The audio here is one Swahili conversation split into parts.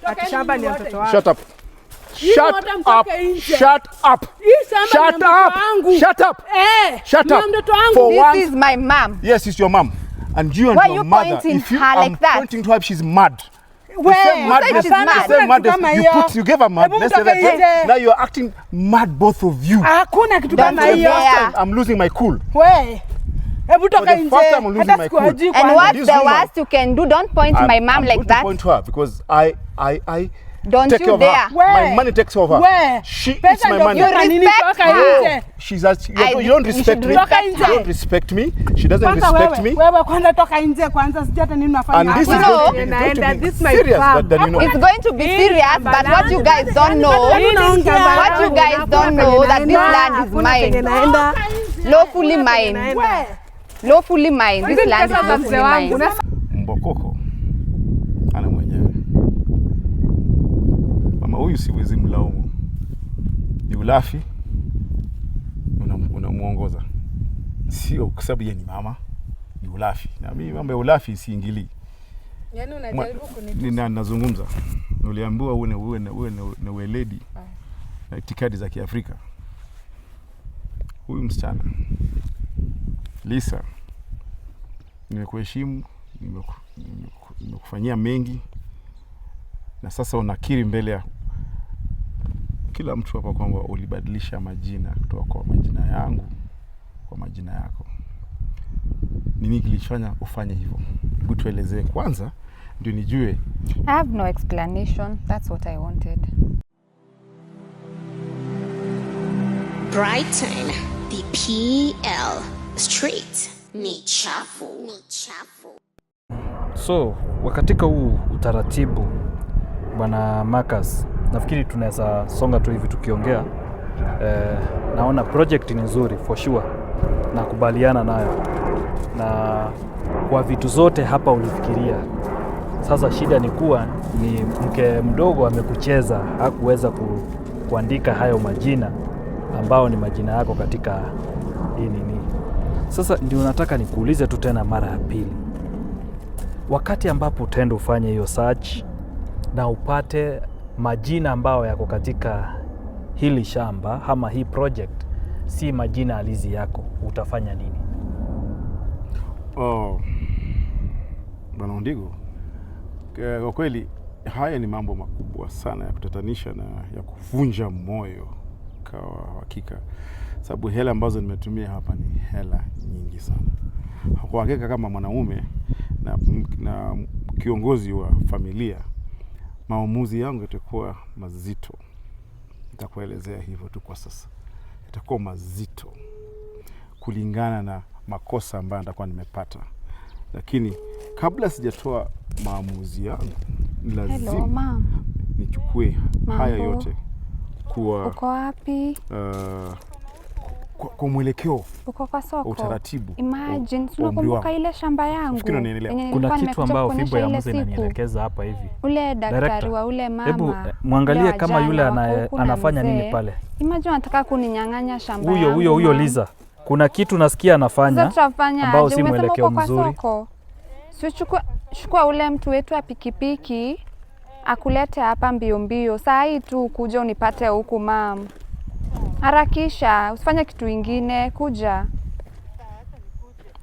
Akishamba ni mtoto wangu. Shut up. Shut up. Shut up. Shut up. Shut up. Shut up. For this is my mom. Yes, it's your mom. And you and Why your you mother. pointing If you her are like that? pointing to her, she's mad. Where? She's mad. You gave her madness. Now you are acting mad, both of you. Hakuna kitu kama hiyo. I'm losing my cool. Wewe. Hebu toka nje. Hata sikuaji. And what's the worst you can do? Don't point to my mom like that. I'm point to her because I don't take you dare. My money takes over. She eats my money. You respect her. She's you don't respect me. You don't respect me. She doesn't respect me. Wewe kwanza toka nje kwanza sijui hata nini unafanya. And this is going to be serious. It's going to be serious, but what you guys don't know, what you guys don't know that this land is mine. Lawfully mine. Lawfully mine. This land is lawfully mine. Mbokoko ana mwenyewe. Mama huyu siwezi mlaumu. Ni ulafi. Unamuongoza. Sio kwa sababu yeye ni mama. Ni ulafi. Na mimi mambo ya ulafi siingilii. Yaani unajaribu kunitusi. Nazungumza. Uliambiwa uwe na weledi na itikadi za Kiafrika. Huyu msichana Lisa, nimekuheshimu, nimekufanyia mengi, na sasa unakiri mbele ya kila mtu hapa kwamba ulibadilisha majina kutoka kwa majina yangu kwa majina yako. Nini kilifanya ufanye hivyo? Hebu tuelezee kwanza ndio nijue. I have no explanation. That's what I wanted. Brighton, the PL Street ni chafu. So, wakatika huu utaratibu Bwana Marcus, nafikiri tunaweza songa tu hivi tukiongea. Naona project ni nzuri for sure. Nakubaliana nayo. Na kwa vitu zote hapa ulifikiria. Sasa shida ni kuwa ni mke mdogo amekucheza, hakuweza kuandika hayo majina ambao ni majina yako katika hii nini. Sasa ndio nataka nikuulize tu tena mara ya pili. Wakati ambapo utaenda ufanye hiyo search na upate majina ambao yako katika hili shamba ama hii project si majina halisi yako, utafanya nini? Bwana Ndigo, kwa kweli haya ni mambo makubwa sana ya kutatanisha na ya kuvunja moyo kwa hakika. Sababu hela ambazo nimetumia hapa ni hela nyingi sana. Kwa hakika kama mwanaume na kiongozi wa familia, maamuzi yangu yatakuwa mazito. Nitakuelezea hivyo tu kwa sasa. Yatakuwa mazito kulingana na makosa ambayo nitakuwa nimepata. Lakini kabla sijatoa maamuzi yangu, lazima nichukue haya yote kuwa uko wapi? Kwa mwelekeo. Uko kwa soko. Utaratibu. Imagine tunakumbuka ile shamba yangu. Kuna kitu ambao fimbo ya Musa inanielekeza hapa hivi. Ule daktari wa ule mama. Hebu mwangalie kama yule anafanya nini pale. Imagine anataka kuninyang'anya shamba yangu. Huyo Liza. Kuna kitu nasikia anafanya ambao si mwelekeo mzuri. Chukua ule mtu wetu wa pikipiki akulete hapa mbio mbio. Saa hii tu kuja unipate huku mam. Harakisha, usifanye kitu ingine, kuja.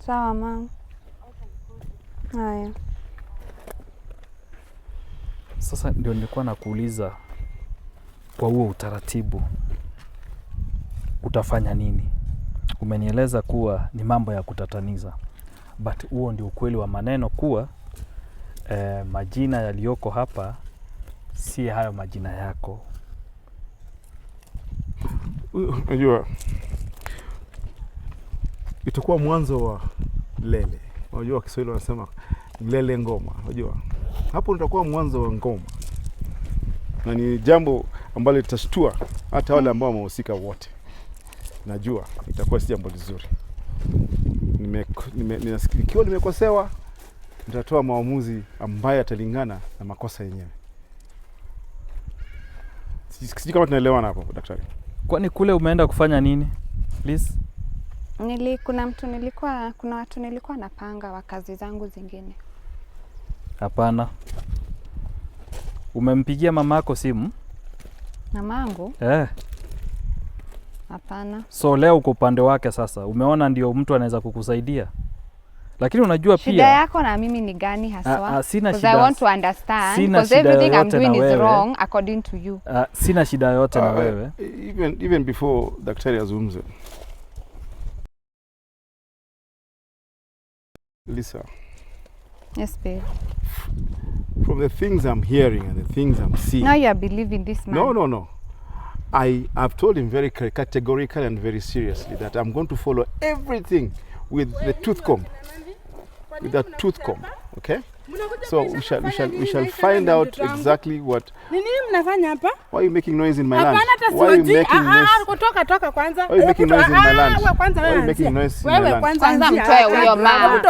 Sawa mam. Haya. Sasa ndio nilikuwa nakuuliza kwa huo utaratibu utafanya nini? Umenieleza kuwa ni mambo ya kutataniza. But huo ndio ukweli wa maneno kuwa majina yaliyoko hapa si hayo majina yako. Unajua itakuwa mwanzo wa lele. Unajua Kiswahili wanasema lele ngoma. Unajua hapo utakuwa mwanzo wa ngoma. Na ni jambo ambalo litashtua hata wale ambao wamehusika wote. Najua itakuwa si jambo lizuri. Ikiwa nimekosewa, nitatoa maamuzi ambayo yatalingana na makosa yenyewe. Sijui kama tunaelewana hapo daktari. Kwani kule umeenda kufanya nini? Please. Kuna watu nilikuwa napanga wa kazi zangu zingine. Hapana. Umempigia mamako simu? Mamangu? Hapana. So leo uko upande wake sasa. Umeona ndio mtu anaweza kukusaidia. Lakini unajua pia shida yako na mimi ni gani haswa? Sina shida. Because I want to understand because everything I'm doing is wrong according to you. Sina shida yote na wewe. Even before daktari azungumze. Lisa. Yes, babe. From the things I'm hearing and the things I'm seeing. Now you are believing this man. No. I've told him very categorically and very seriously that I'm going to follow everything with the tooth comb. With that tooth comb, okay? So we shall find out exactly what. Nini mnafanya hapa? Why are you making noise in my land? Why are you making noise? Toka kwanza. Why are you making noise in my land? Why are you making noise in my land? Kwanza mtoe huyo mama.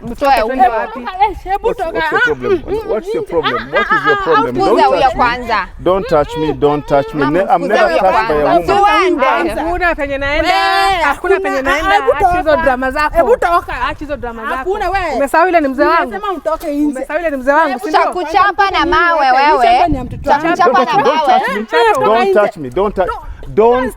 Mtoe huyo wapi? Hebu toka. What's your problem? What is your problem? Mfuze huyo kwanza. Don't touch me. I'm never touched by a woman. Hakuna penye naenda. Hakuna penye naenda. Acha hizo drama zako. Hebu toka. Acha hizo drama zako. Hakuna wewe. Umesahau ile ni mzee wangu. Unasema mtoke nje. Umesahau ile ni mzee wangu. Kuchapa na mawe wewe. Kuchapa na mawe. Don't touch me. Don't touch me. Don't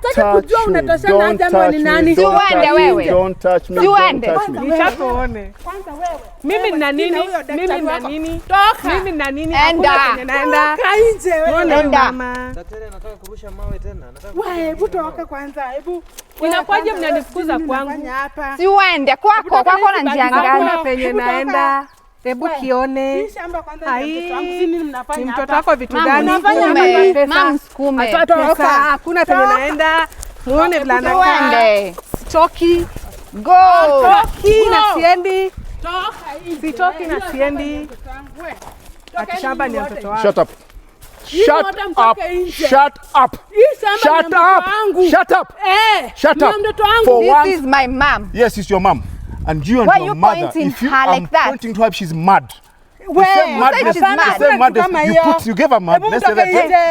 touch me. Nishakuone. Kwanza wewe. Mimi na nini? Toka. Mimi na nini? Enda. Naenda. Toka nje wewe. Enda. Daktari anataka kurusha mawe tena. Wewe hebu toka kwanza. Hebu. Inakuwaje mnanifukuza kwangu? Si uende kwako na njia gani? Hakuna penye naenda. Hebu kione. Ni mtoto wako vitu gani? Mama msukume. Hakuna penye naenda. Muone vile anakaa. Sitoki. Go. Sitoki na siendi. Sitoki na siendi. Akishamba ni mtoto wangu. Shut up. Shut up. Shut up. Shut up. Shut up. Shut up. This is my mom. Yes, it's your mom. And you and Why your you mother, pointing if you her like that? pointing to her, she's mad. Where? The same madness you gave her madness.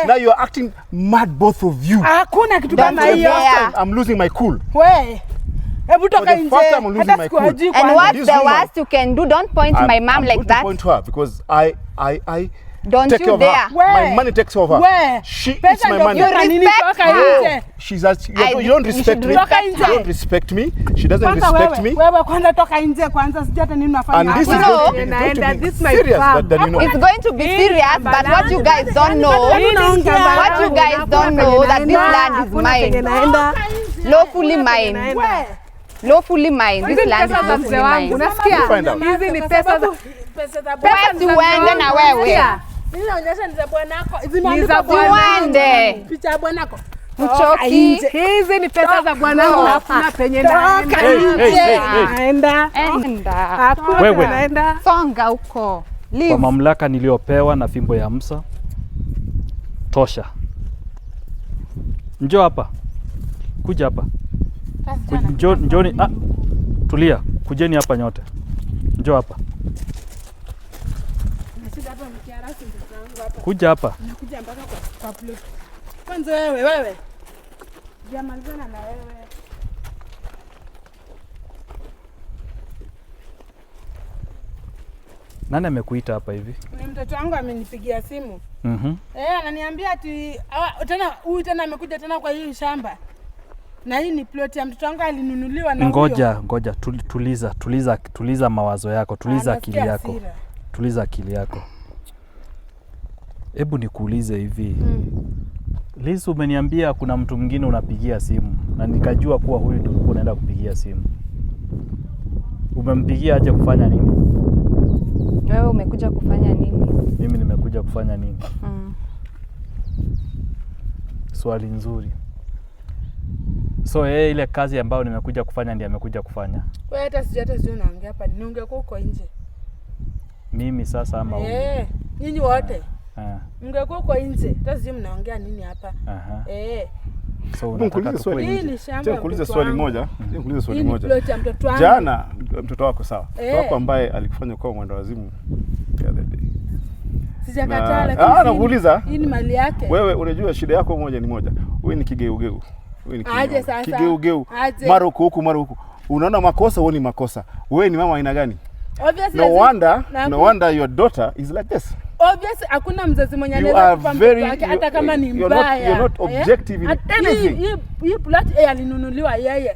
Now you're acting mad, both of you. Hakuna kitu kama hiyo. I'm losing my cool. Wewe. Hebu toka nje. Hata sikuajui kwanza. And what's the worst you can do? Don't point to my mom like that. I'm going to point to her because I don't take you dare. My money takes over. Where? She eats my money. You respect her. You don't respect me. You don't respect me. She doesn't respect me. Wewe kwanza toka nje kwanza sijui hata nini unafanya. And this is going to be serious. It's going to be serious, but what you guys don't know, that this land is mine. Lawfully mine. Lawfully mine. This land is lawfully mine. Unasikia? Hizi ni pesa za uende na wewe. Ninaonyesha ni za bwanako. Ni za uende. Picha ya bwanako. Mchoki. Hizi ni pesa za bwanangu na hakuna penye naenda. Naenda. Wewe naenda. Songa huko. Kwa mamlaka niliyopewa na fimbo ya Musa. Tosha. Njoo hapa. Kuja hapa. Njoni. Tulia. Kujeni hapa nyote. Njoo hapa. Kuja hapa. Nakuja mpaka kwa plot. Kwanza wewe. Jamalizana na wewe. Nani amekuita hapa hivi? Ni mtoto wangu amenipigia simu. Ananiambia ati huyu tena amekuja tena kwa hii shamba. Na hii ni plot ya mtoto wangu alinunuliwa na huyo. Ngoja, tuliza mawazo yako, tuliza akili yako. Hebu nikuulize hivi. Liz, umeniambia kuna mtu mwingine unapigia simu na nikajua kuwa huyu ndio ulikuwa unaenda kupigia simu. Umempigia aje kufanya nini? Wewe umekuja kufanya nini? Mimi nimekuja kufanya nini? Swali nzuri. So ile kazi ambayo nimekuja kufanya ndiye amekuja kufanya. Wewe hata sijui unaongea hapa. Niungekuwa huko nje. Mimi sasa ama nyinyi wote. Mngekuwa huko nje. Hata sijui mnaongea nini hapa. So unataka kuuliza swali moja. Nikuulize swali moja. Jana mtoto wako sawa. Mtoto wako ambaye alikufanya kwa mwenda wazimu the other day. Sijakataa lakini nakuuliza. Hii ni mali yake. Wewe unajua shida yako moja ni moja. Wewe ni kigeugeu. Aje sasa. Kigeugeu. Mara huku. Unaona makosa, wewe ni makosa. Wewe ni mama aina gani? Obviously. No wonder your daughter is like this. Obviously hakuna mzazi mwenye anaweza kupa mtoto wake hata kama ni mbaya. You're not objective in anything. Hii plot alinunuliwa yeye.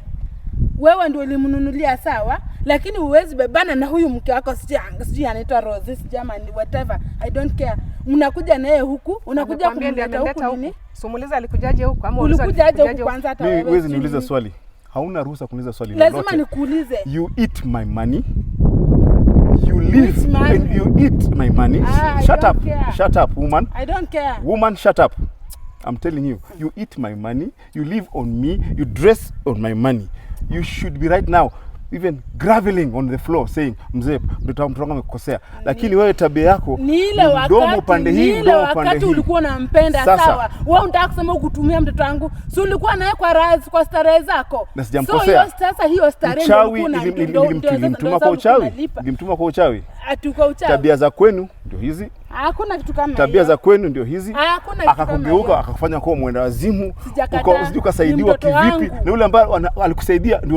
Wewe ndio ulimnunulia sawa, lakini uwezi bebana na huyu mke wako sijui anaitwa Rose jamani whatever. I don't care. Mnakuja naye huku, unakuja kumleta huku nini? Sumuliza alikujaje huku ama ulikujaje huku kwanza hata wewe? Wewe niulize swali. Hauna ruhusa kuniuliza swali lolote. Lazima nikuulize. You eat my money. You live and you eat my money. Shut up, woman. I don't care. Woman, shut up. I'm telling you, you eat my money, you live on me, you dress on my money. You should be right now even groveling on the floor saying mzee mtoto wangu amekosea. Lakini wewe tabia yako ni ile wakati pande hii mdomo pande hii. Ulikuwa unampenda sawa. Wewe unataka kusema ukutumia mtoto wangu. Si ulikuwa naye kwa razi kwa starehe zako. Na sijamkosea. So sasa hiyo starehe nilimtuma kwa uchawi. Nilimtuma kwa uchawi. Atuka uchawi. Tabia za kwenu ndio hizi. Hakuna kitu kama hiyo. Tabia za kwenu ndio hizi. Akakugeuka akakufanya kuwa mwenda wazimu. Ukasaidiwa kivipi? Na yule ambaye alikusaidia ndio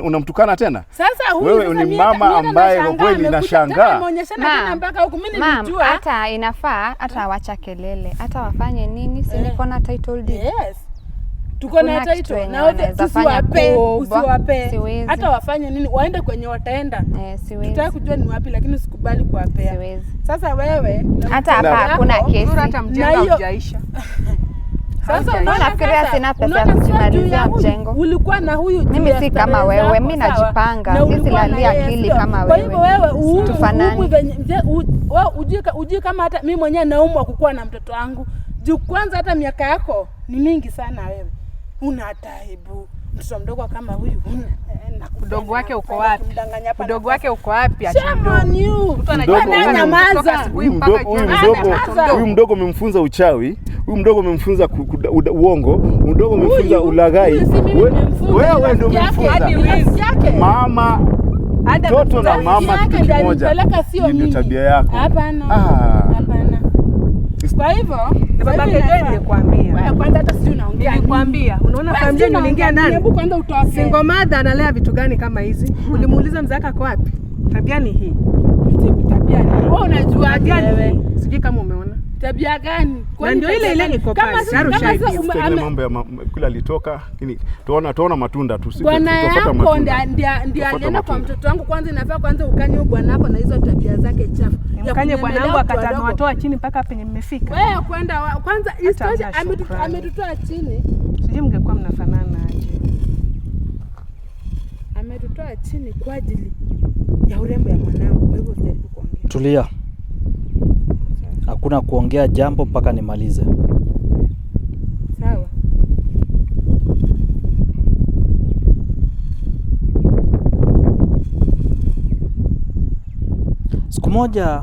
unamtukana tena. Sasa huyu wewe ni mama ambaye kwa kweli nashangaa. Mpaka huko mimi nilijua. Hata inafaa hata wacha kelele. Hata wafanye nini? Si niko na title deed. Yes. Tuko na title na wote usiwape. Hata wafanye nini? Waende kwenye wataenda. Siwezi. Tutaka kujua ni wapi lakini usikubali kuwapea. Siwezi. Sasa wewe hata hapa hakuna kesi. Hata mjengo hujaisha. Sasa unafikiria sina pesa ya kujimalizia mjengo. Ulikuwa na huyu mimi si kama wewe, mimi najipanga. Mimi silalia akili kama wewe. Kwa hivyo wewe ujui kama hata mimi mwenyewe naumwa kukuwa na mtoto wangu. Juu kwanza hata miaka yako ni mingi sana wewe. Una taibu. Mtoto mdogo kama huyu udogo wake uko wapi? Udogo wake uko wapi? Mtu ananyamaza. Huyu mdogo umemfunza uchawi, huyu mdogo umemfunza uongo, huyu mdogo umemfunza ulaghai. Wewe ndio umemfunza. Mama mtoto na mama kitu kimoja. Ndio tabia yako. Hapana. Kwa hivyo babake Joy nilikwambia. Wewe kwanza hata sijui unaongea. Nilikwambia. Unaona familia niliingia nani? Hebu kwanza utoke. Single mother analea vitu gani kama hizi? Ulimuuliza mzaka kwa wapi? Tabia ni hii. Tabia ni. Wewe unajua wewe. Sijui kama umeona. Tabia gani? Kwa ndio ile niko pale. Kama mambo ya kula alitoka, lakini tuona matunda tu. Bwana yako ndio alienda kwa mtoto wangu kwanza inafaa kwanza ukanye bwana wako na hizo tabia zake chafu. Mkanye bwana wangu akatoa chini mpaka penye mmefika. Wewe kwenda kwanza istosha ametutoa chini. Sijui mngekuwa mnafanana aje. Ametutoa chini kwa ajili ya urembo ya mwanangu. Kwa hivyo usijaribu kuongea. Tulia. Hakuna kuongea jambo mpaka nimalize. Sawa. Siku moja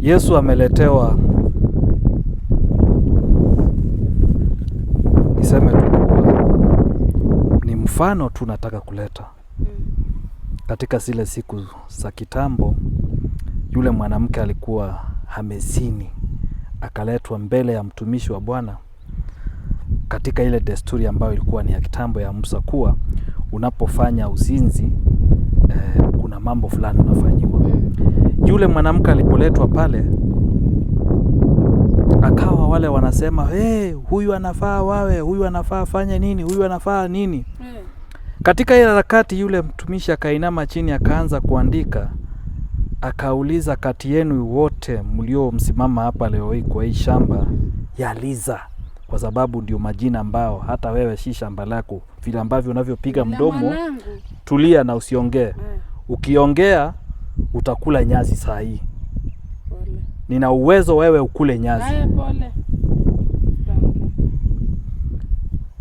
Yesu ameletewa, niseme tu ni mfano tu nataka kuleta. Katika zile siku za kitambo, yule mwanamke alikuwa amezini, akaletwa mbele ya mtumishi wa Bwana katika ile desturi ambayo ilikuwa ni ya kitambo ya Musa, kuwa unapofanya uzinzi kuna mambo fulani unafanyiwa. Yule mwanamke alipoletwa pale, akawa wale wanasema huyu anafaa wawe, huyu anafaa fanye nini, huyu anafaa nini. Katika ile harakati yule mtumishi akainama chini akaanza kuandika. Akauliza, kati yenu wote mlio msimama hapa leo hii kwa hii shamba ya Liza, kwa sababu ndio majina ambao hata wewe si shamba lako, vile ambavyo unavyopiga mdomo, tulia na usiongee. Ukiongea utakula nyazi saa hii. Nina uwezo wewe ukule nyazi.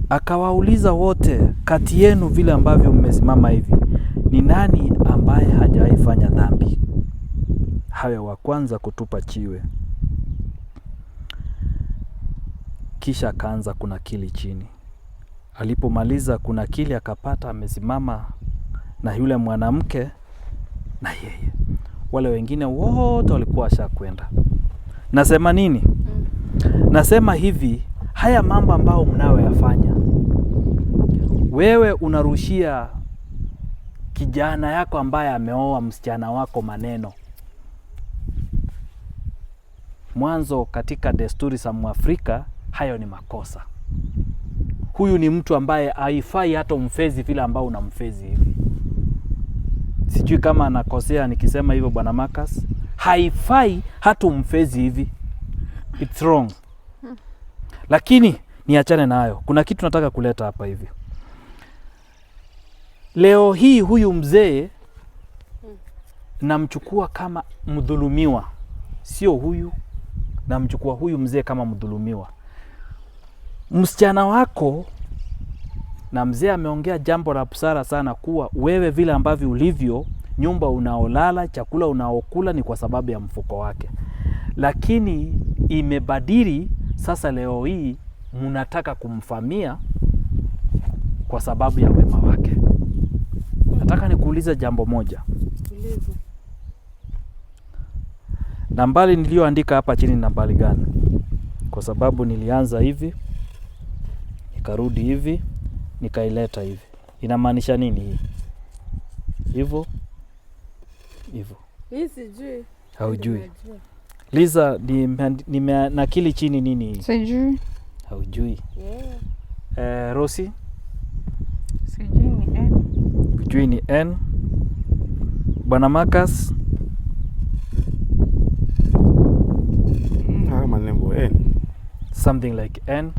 Akawauliza wote, kati yenu vile ambavyo mmesimama hivi, ni nani ambaye hajaifanya dhambi? Hawe wa kwanza kutupa chiwe. Kisha akaanza kunakili chini. Alipomaliza kunakili akapata amesimama na yule mwanamke na yeye. Wale wengine wote walikuwa washakwenda. Nasema nini? Nasema hivi, haya mambo ambao mnayoyafanya, wewe unarushia kijana yako ambaye ameoa msichana wako maneno. mwanzo katika desturi za Mwafrika, hayo ni makosa. Huyu ni mtu ambaye haifai hata umfezi vile ambao unamfezi hivi. Sijui kama anakosea nikisema hivyo Bwana Marcus. Haifai hata umfezi hivi. It's wrong. Lakini niachane nayo. Kuna kitu nataka kuleta hapa hivi. Leo hii huyu mzee namchukua kama mdhulumiwa. Sio huyu, namchukua huyu mzee kama mdhulumiwa. Msichana wako na mzee ameongea jambo la busara sana, kuwa wewe vile ambavyo ulivyo, nyumba unaolala, chakula unaokula ni kwa sababu ya mfuko wake. Lakini imebadili sasa, leo hii mnataka kumfamia kwa sababu ya wema wake. Nataka nikuulize jambo moja. Nambari niliyoandika hapa chini nambari gani? Kwa sababu nilianza hivi, nikarudi hivi, nikaileta hivi. Inamaanisha nini hii? Hivyo? Hivyo. Hii sijui. Haujui. Liza, nimenakili chini nini hii? Sijui. Haujui. Rosi? Sijui ni N. Hujui ni N. Bwana Marcus? Manembo N. Something like N.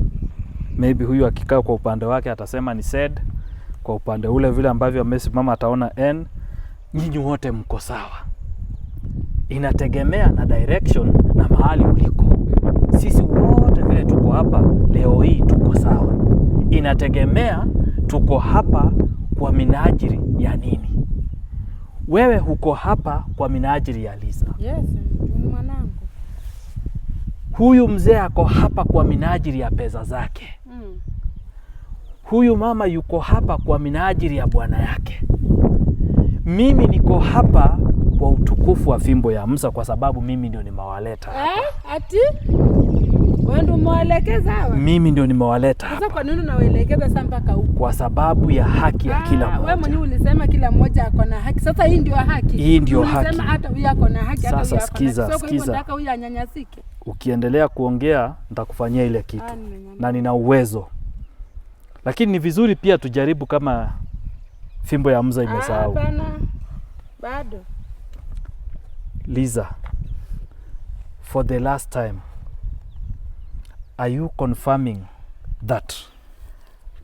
Maybe huyu akikaa kwa upande wake atasema ni said. Kwa upande ule vile ambavyo amesimama ataona N. Nyinyi wote mko sawa. Inategemea na direction na mahali uliko. Sisi wote vile tuko hapa leo hii tuko sawa. Inategemea tuko hapa kwa minajili ya nini. Wewe huko hapa kwa minajili ya Liza. Yes, ni mwanangu. Huyu mzee ako hapa kwa minajili ya pesa zake. Huyu mama yuko hapa kwa minajili ya bwana yake. Mimi niko hapa kwa utukufu wa fimbo ya Musa, kwa sababu mimi ndio nimewaleta hapa. Ati? Wewe ndio umewaelekeza hawa? Mimi ndio nimewaleta hapa. Sasa kwa nini unawaelekeza sasa mpaka huko? Kwa sababu ya haki ya kila mmoja. Wewe mwenyewe ulisema kila mmoja ako na haki. Sasa hii ndio haki. Hii ndio haki. Ulisema hata huyu ako na haki, hata huyu ako na haki. Sasa sikiza. Nataka huyu anyanyasike. Ukiendelea kuongea nitakufanyia ile kitu. Na nina uwezo. Lakini ni vizuri pia tujaribu kama fimbo ya Musa imesahau. Hapana. Bado. Liza, for the last time, are you confirming that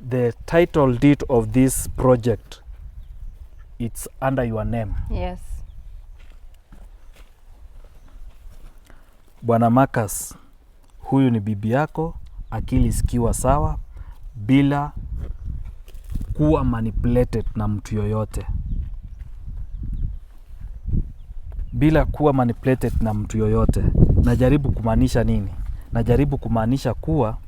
the title deed of this project, it's under your name? Yes. Bwana Marcus, huyu ni bibi yako, akili sikiwa sawa, bila kuwa manipulated na mtu yoyote. Bila kuwa manipulated na mtu yoyote. Najaribu kumaanisha nini? Najaribu kumaanisha kuwa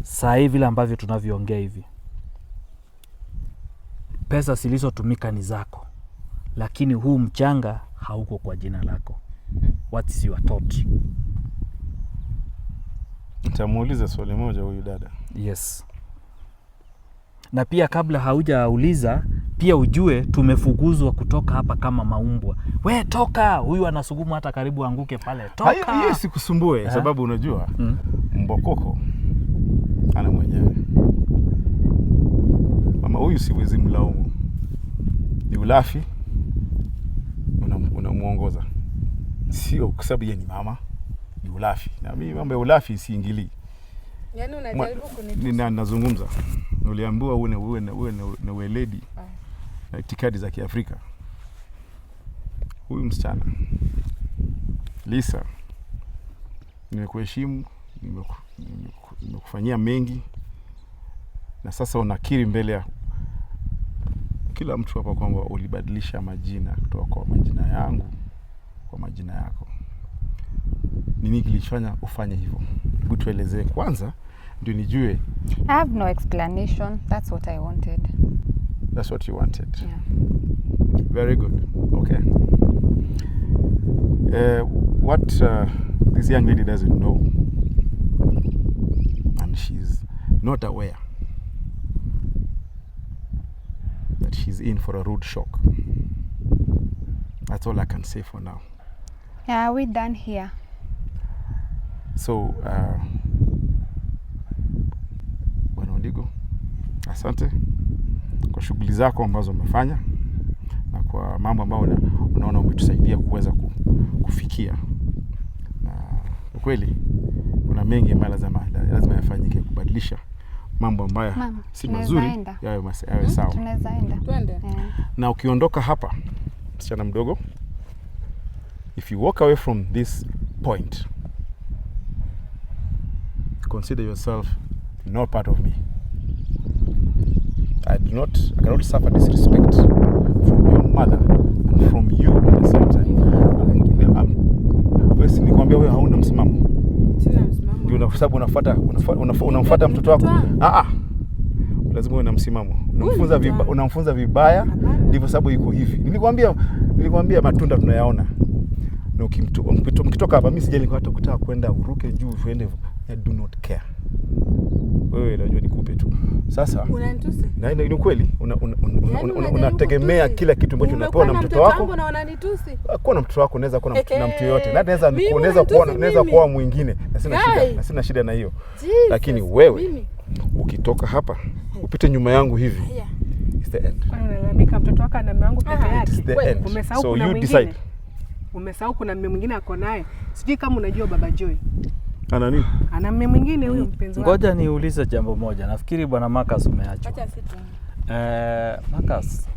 saa hii vile ambavyo tunavyoongea hivi, pesa zilizotumika ni zako, lakini huu mchanga hauko kwa jina lako. What is your thought? Nitamuuliza swali moja huyu dada. Yes. Na pia kabla haujauliza, pia ujue tumefukuzwa kutoka hapa kama maumbwa. We toka, huyu anasuguma hata karibu anguke pale. Toka. Hiyo sikusumbue sababu unajua mbokoko ana mwenyewe. Mama huyu siwezi mlaumu. Ni ulafi unamuongoza. Sio kwa sababu yeye ni mama, ni ulafi. Na mimi mambo ya ulafi siingilii. Yaani unajaribu kunitusi. Nazungumza. Uliambiwa uwe na weledi na itikadi za Kiafrika. Huyu msichana Lisa, nimekuheshimu, nimekufanyia mengi, na sasa unakiri mbele ya kila mtu hapa kwamba ulibadilisha majina kutoka kwa majina yangu kwa majina yako. Nini kilifanya ufanye hivyo? Hebu tuelezee kwanza ndio nijue. I have no explanation. That's what I wanted. That's what you wanted. Yeah. Very good. Okay. What this young lady doesn't know, and she's not aware, that she's in for a rude shock. That's all I can say for now. Yeah, we done here. So Bwana Ondigo, asante kwa shughuli zako ambazo umefanya na kwa mambo ambayo unaona umetusaidia kuweza kufikia. Na kweli kuna mengi ambayo lazima yafanyike kubadilisha mambo ambayo si mazuri yawe sawa. Tunaweza enda. Twende. Na ukiondoka hapa, msichana mdogo, if you walk away from this point, consider yourself no part of me. I cannot suffer disrespect from your mother and from you at the same time. Wewe nikwambia wewe hauna msimamo. Sina msimamo. Ndio kwa sababu unamfuata mtoto wako. Lazima uwe na msimamo. Unamfunza vibaya, ndivyo sababu iko hivi. Nilikwambia matunda tunayaona. Na ukitoka hapa, mimi sijali hata kutaka kwenda uruke juu uende, I do not care. Wewe unajua nikupe tu. Sasa unanitusi? Na ni kweli unategemea kila kitu ambacho unapewa na mtoto wako. Umekuwa na wananitusi. Kwa na mtoto wako unaweza kuwa na mtu yote. Na unaweza kuwa mwingine. Na sina shida na hiyo. Lakini wewe ukitoka hapa, upite nyuma yangu hivi. It's the end. Kwa nini unalalamika mtoto wako ana mama yangu peke yake? It's the end. Umesahau So kuna you mwingine. decide. Umesahau kuna mume mwingine ako naye. Sijui kama unajua Baba Joy. Ana nini? Ana mume mwingine huyo mpenzi wake. Ngoja niulize jambo moja. Nafikiri Bwana Marcus umeachwa. Acha situ. Marcus,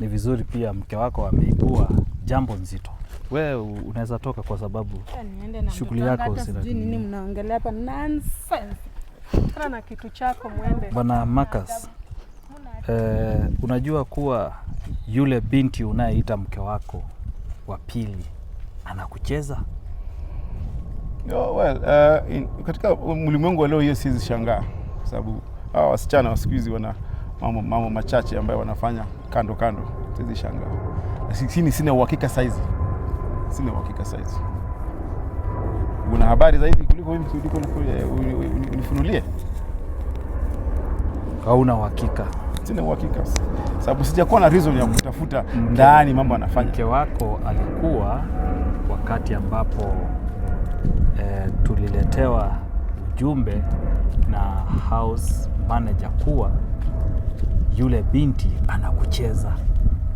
ni vizuri pia mke wako ameibua jambo nzito. Wewe unaweza toka kwa sababu shughuli yako sijui nini mnaongelea hapa, nonsense. Kana na kitu chako muende. Bwana Marcus, unajua kuwa yule binti unayeita mke wako wa pili anakucheza? Katika ulimwengu wa leo hiyo siwezi shangaa, kwa sababu hawa wasichana wa siku hizi wana mambo machache ambayo wanafanya kando. Siwezi shangaa. Lakini sina uhakika saizi. Una habari zaidi kuliko mimi unifunulie? Hauna uhakika? Sina uhakika. Sababu sijakuwa na reason ya kutafuta ndani mambo anafanya. Mke wako alikuwa wakati ambapo tuliletewa ujumbe na house manager kuwa yule binti anakucheza,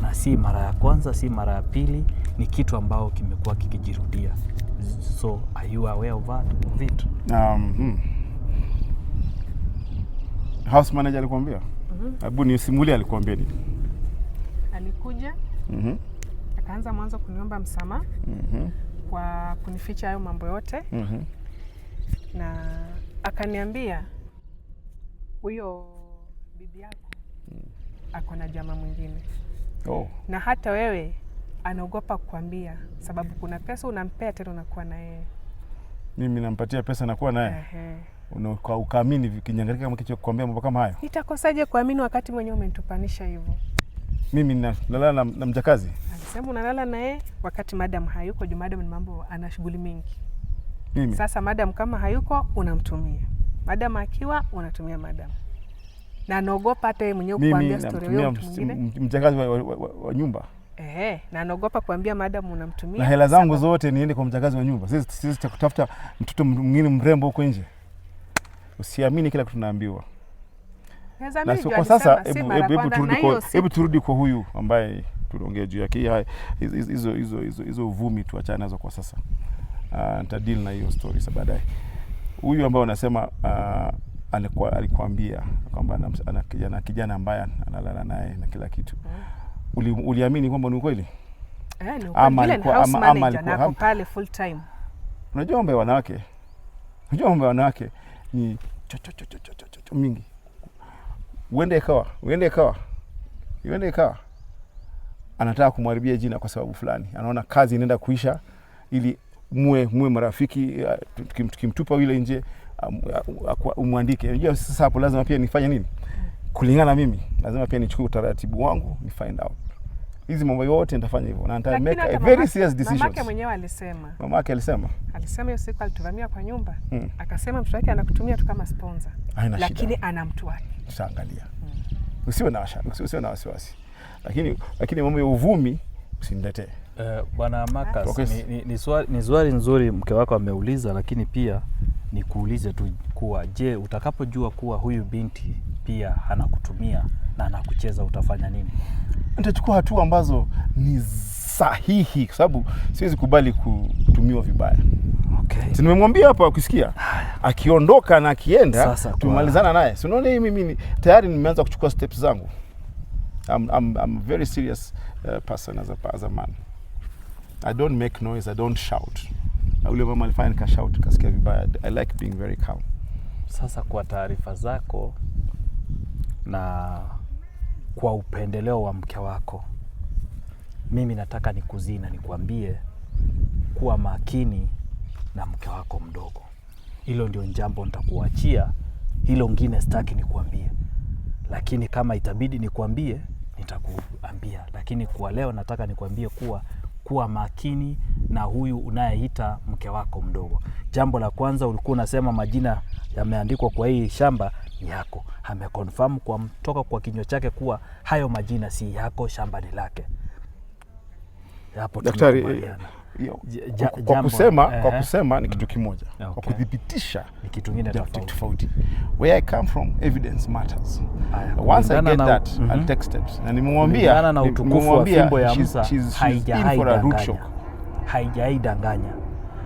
na si mara ya kwanza, si mara ya pili, ni kitu ambao kimekuwa kikijirudia. So are you aware of it? House manager alikwambia? Hebu nisimulie alikwambia nini? Alikuja. Akaanza mwanzo kuniomba msamaha. Kwa kunificha hayo mambo yote. Na akaniambia huyo bibi yako ako na jamaa mwingine. Na hata wewe anaogopa kukwambia sababu kuna pesa unampea tena unakuwa na yeye. Mimi nampatia pesa na kuwa naye? Ukaamini kinyangalika kama kicho kukwambia mambo kama hayo? Nitakosaje kuamini wakati mwenyewe umenitupanisha hivyo? Mimi nalala na mjakazi? Alisema unalala naye wakati madam hayuko, juu madam ni mambo ana shughuli mingi. Mimi sasa madam kama hayuko unamtumia. Madam akiwa unatumia madam. Na naogopa hata yeye mwenyewe kuambia story hiyo mtu mwingine. Mjakazi wa nyumba? Na naogopa kuambia madam unamtumia. Na hela zangu zote niende kwa mjakazi wa nyumba. Sisi kutafuta mtoto mwingine mrembo huko nje. Usiamini kila kitu tunaambiwa. Na so kwa sasa hebu turudi kwa huyu ambaye tunaongea juu yake. Hizo uvumi tuachane nazo kwa sasa. Nitadeal na hiyo story baadaye. Huyu ambaye unasema alikwambia kwamba ana kijana ambaye analala naye na kila kitu. Uliamini kwamba ni ukweli? Ama alikuwa pale full time. Unajua mambo ya wanawake ni mingi. Uende ikawa anataka kumharibia jina kwa sababu fulani. Anaona kazi inaenda kuisha ili muwe marafiki, tukimtupa yule nje umwandike. Unajua sasa hapo lazima pia nifanye nini? Kulingana mimi, lazima pia nichukue utaratibu wangu, ni find out. Hizi mambo yote nitafanya hivyo na nita make a very serious decision. Mamake mwenyewe alisema. Alisema hiyo siku alituvamia kwa nyumba. Akasema mtu wake anakutumia tu kama sponsor. Lakini ana mtu wake. Tutaangalia. Usiwe na wasiwasi. Lakini mambo ya uvumi usiniletee. Bwana Marcus, Okay. ni swali nzuri mke wako ameuliza, lakini pia nikuulize tu kuwa je, utakapojua kuwa huyu binti pia anakutumia na anakucheza utafanya nini? Nitachukua hatua ambazo ni sahihi kwa sababu siwezi kubali kutumiwa vibaya. Okay. Si nimemwambia hapa ukisikia akiondoka na akienda tumalizana naye. Si unaona mimi tayari nimeanza kuchukua steps zangu. I'm a very serious person as a man. I don't make noise, I don't shout. Ule mama alifanya nika shout kasikia vibaya. I like being very calm. Sasa kwa taarifa zako na kwa upendeleo wa mke wako, mimi nataka nikuzina nikwambie kuwa makini na mke wako mdogo. Hilo ndio jambo nitakuachia, hilo ngine sitaki nikwambie. Lakini kama itabidi nikwambie, nitakuambia. Lakini kwa leo nataka nikwambie kuwa makini na huyu unayeita mke wako mdogo. Jambo la kwanza, ulikuwa unasema majina yameandikwa kwa hii shamba ni yako. Ameconfirm kutoka kwa kinywa chake kuwa hayo majina si yako, shamba ni lake. Hapo daktari, kwa kusema ni kitu kimoja. Okay. Kwa kudhibitisha ni kitu kingine tofauti. Where I come from, evidence matters. Once I get that, I'll take steps. Na nimemwambia na utukufu wa fimbo ya Musa haijaidanganya.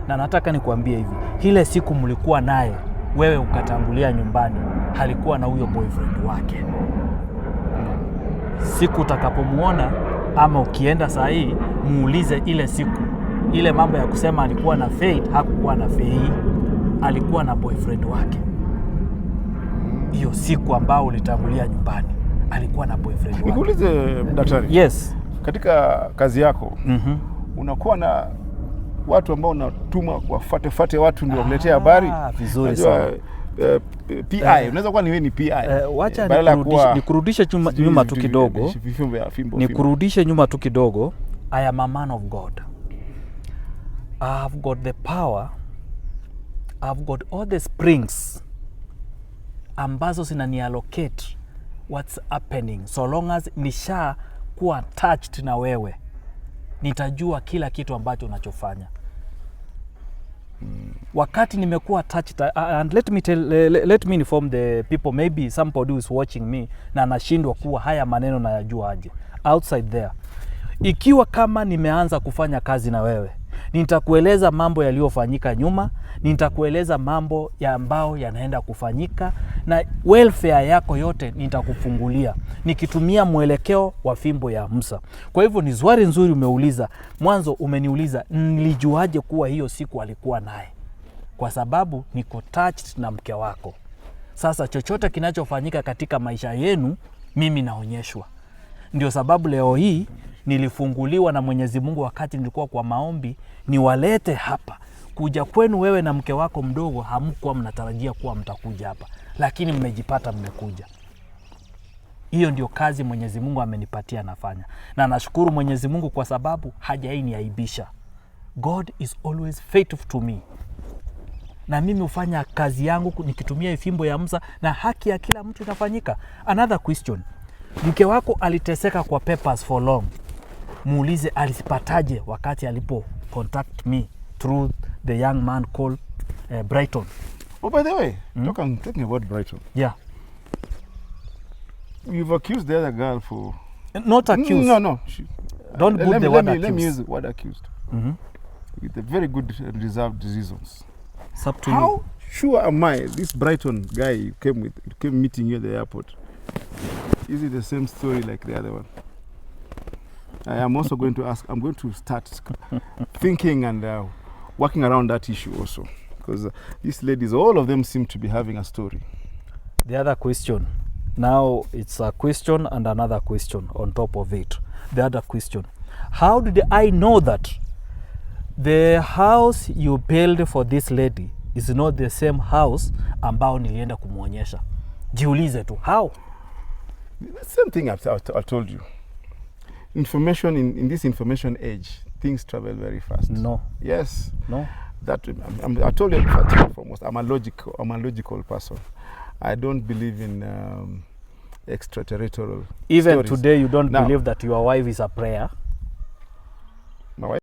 Na nataka nikwambie hivi, ile siku mlikuwa naye wewe ukatangulia nyumbani, halikuwa na huyo boyfriend wake. Siku utakapomuona ama ukienda saa hii, muulize ile siku. Ile mambo ya kusema alikuwa na Faith, hakukuwa na Faith. Alikuwa na boyfriend wake. Hiyo siku ambao ulitangulia nyumbani, alikuwa na boyfriend wake. Nikuulize daktari. Yes. Katika kazi yako, unakuwa na watu ambao unatuma kuwafuate watu ndio wakuletea habari. Vizuri sana. PI, unaweza kuwa ni wewe ni PI. Wacha nikurudishe nyuma tu kidogo. Nikurudishe nyuma tu kidogo. I am a man of God. I've got the power. I've got all the springs ambazo zinaniallocate what's happening. So long as nisha kuwa touched na wewe, nitajua kila kitu ambacho unachofanya. Wakati nimekuwa touched, and let me inform the people, maybe somebody who is watching me na anashindwa kuwa haya maneno na yajua aje outside there. Ikiwa kama nimeanza kufanya kazi na wewe, nitakueleza mambo yaliyofanyika nyuma, nitakueleza mambo ya ambao yanaenda kufanyika, na welfare yako yote nitakufungulia nikitumia mwelekeo wa fimbo ya Musa. Kwa hivyo ni swali nzuri umeuliza. Mwanzo umeniuliza nilijuaje kuwa hiyo siku alikuwa naye. Kwa sababu niko touched na mke wako. Sasa chochote kinachofanyika katika maisha yenu mimi naonyeshwa. Ndio sababu leo hii nilifunguliwa na Mwenyezi Mungu wakati nilikuwa kwa maombi niwalete hapa. Kuja kwenu wewe na mke wako mdogo hamkuwa mnatarajia kuwa mtakuja hapa, lakini mmejipata mmekuja. Hiyo ndio kazi Mwenyezi Mungu amenipatia nafanya. Na nashukuru Mwenyezi Mungu kwa sababu hajainiaibisha. God is always faithful to me. Na mimi hufanya kazi yangu nikitumia fimbo ya Musa na haki ya kila mtu inafanyika. Another question. Mke wako aliteseka kwa papers for long. Muulize alisipataje wakati alipo contact me through the young man called Brighton. Oh, by the way, talking about Brighton. Yeah. You've accused the other girl for... Not accused. No. Don't put the word accused. Let me use the word accused. With a very good reserved reasons. It's up to How you. Sure am I, this Brighton guy you came meeting you at the airport, is it the same story like the other one? I am also going to ask, I'm going to start thinking and working around that issue also. Because these ladies, all of them seem to be having a story. The other question, now it's a question and another question on top of it. The other question, how did I know that the house you built for this lady is not the same house ambao nilienda kumuonyesha? Jiulize tu, how? The same thing I told you. Information in this information age, things travel very fast. No. Yes. No. That I told you first and foremost, I'm a logical person. I don't believe in extraterritorial Even stories. today you don't now, believe that your wife is a prayer?